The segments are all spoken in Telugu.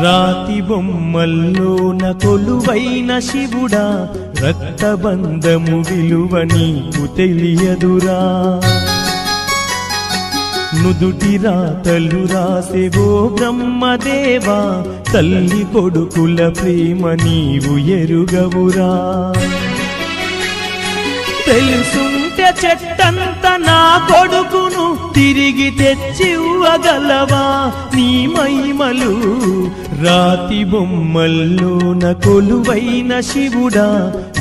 రాతి బొమ్మల్లోన కొలువైన శివుడా, రక్తబంధము విలువ నీకు తెలియదురా. నుదుటి రాతలు రాసేవో బ్రహ్మదేవా, తల్లి కొడుకుల ప్రేమ నీవు ఎరుగవురా. తెలుసుంటే చెట్టంత నా కొడుకును తిరిగి తెచ్చివ్వగలవా నీ మహిమలు. రాతి బొమ్మల్లోన కొలువైన శివుడా,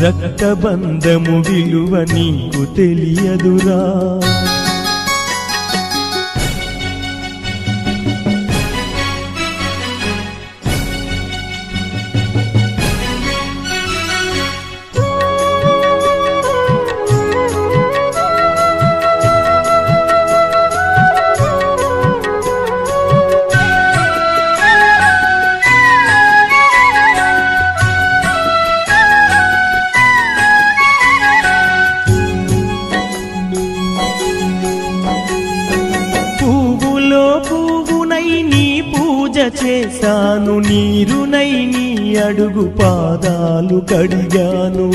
రక్తబంధము విలువ నీకు తెలియదురా. చేశాను నీరునై నీ అడుగు పాదాలు కడిగాను.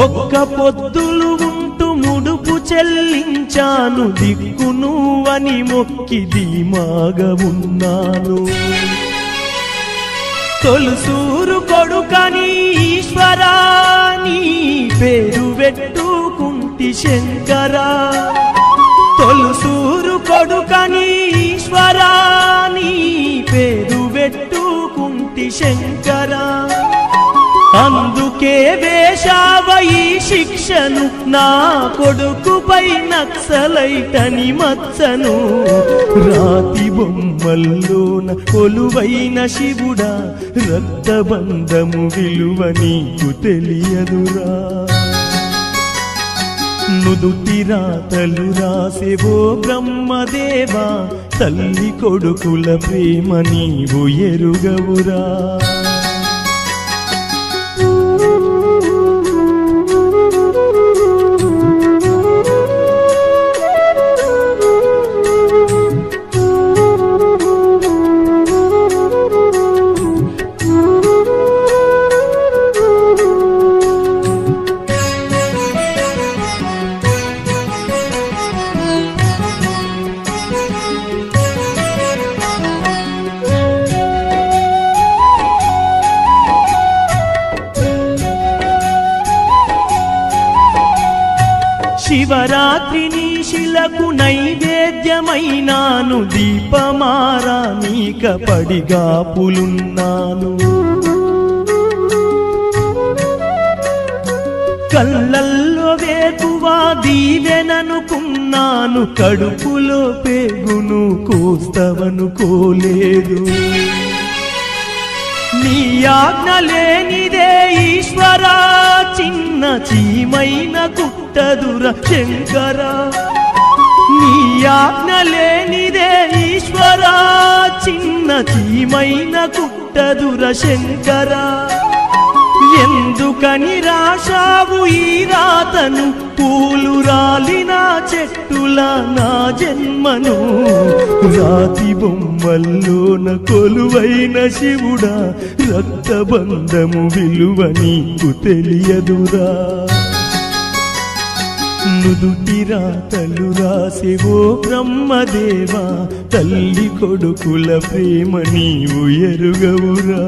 ఒక్క పొద్దులు ఉంటూ ముడుపు చెల్లించాను, దిక్కు నువ్వని మొక్కి ధీమాగా ఉన్నాను. తొలుసూరు కొడుకని ఈశ్వరా నీ పేరు పెట్టుకుంటి శంకరా. తొలుసూరు కొడుకని ఈశ్వరా నీ పేరు పెట్టుకుంటి శంకరా. అందుకే వేశావ ఈ శిక్షను, నా కొడుకుపై నక్సలైటని మచ్చను. రాతి బొమ్మల్లోన కొలువైన శివుడా, రక్తబంధము విలువ నీకు తెలియదురా. నుదుటి రాతలు రాసేవో బ్రహ్మదేవా, తల్లి కొడుకుల ప్రేమ నీవు ఎరుగవురా. శివరాత్రి నీశిలకు నైవేద్యమైనాను, దీపమారాణిక పడిగాపులున్నాను. కళ్ళల్లో వేకువా దీవెననుకున్నాను, కడుపులో పేగును కోస్తవనుకోలేదు. నీ ఆజ్ఞ లేనిదే ఈశ్వరా, చిన్న చీమైన కుట్టదుర శంకరా. నీ ఆజ్ఞ లేనిదే ఈశ్వరా, చిన్న చీమైన కుట్టదుర శంకరా. ఎందుకని రాశావు ఈ రాతను, పూలు రాలిన చెట్టుల నా జన్మను. రాతి బొమ్మల్లోన కొలువైన శివుడా, రక్తబంధము విలువ నీకు తెలియదురా. నుదుటి రాతలు రాసేవో బ్రహ్మదేవా, తల్లి కొడుకుల ప్రేమ నీవు ఎరుగవురా.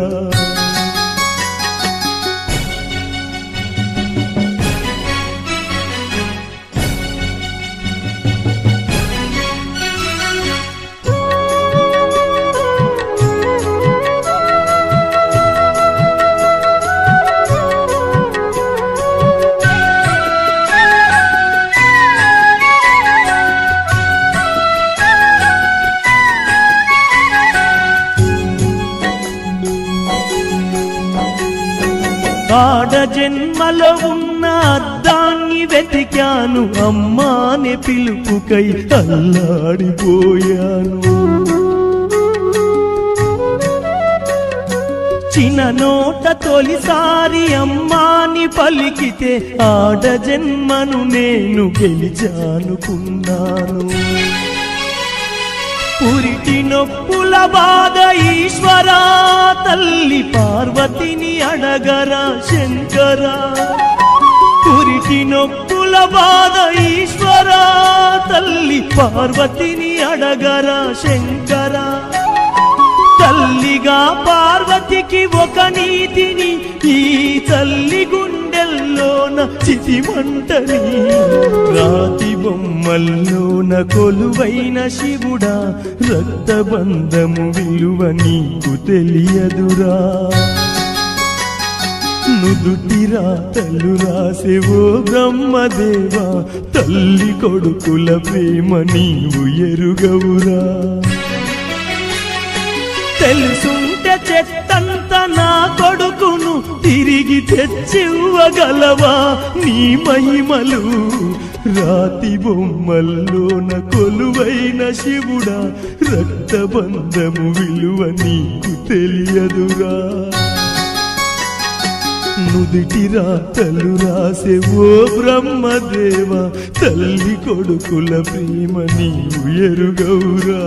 ఆడ జన్మలో ఉన్న అద్దాన్ని వెతికాను, అమ్మాని పిలుపుకై అల్లాడిపోయాను. చిన్న నోట తొలిసారి అమ్మాని పలికితే, ఆడ జన్మను నేను గెలిచానుకున్నాను. పురిటి నొప్పుల బాధ ఈశ్వరా తల్లి పార్వతిని అడగరా శంకరా పురిటి నొప్పుల బాధ ఈశ్వరా తల్లి పార్వతిని అడగరా శంకరా తల్లిగా పార్వతికి ఒక నీతిని ఈ తల్లి గుండెల్లోన చితిమంటని రాతి బొమ్మల్లోన కొలువైన శివుడా రక్తబంధము విలువ నీకు తెలియదురా నుదుటి రాతలు రాసేవో బ్రహ్మదేవా తల్లి కొడుకుల ప్రేమ నీవు ఎరుగవురా తెలుసుంటే చెట్టంత నా కొడుకును తిరిగి తెచ్చివ్వగలవా నీ మహిమలు రాతి బొమ్మల్లోన కొలువైన శివుడా రక్తబంధము విలువ నీకు తెలియదురా నుదిటి రాతలు రాసేవో బ్రహ్మదేవ తల్లి కొడుకుల ప్రేమ నీవు ఎరుగవురా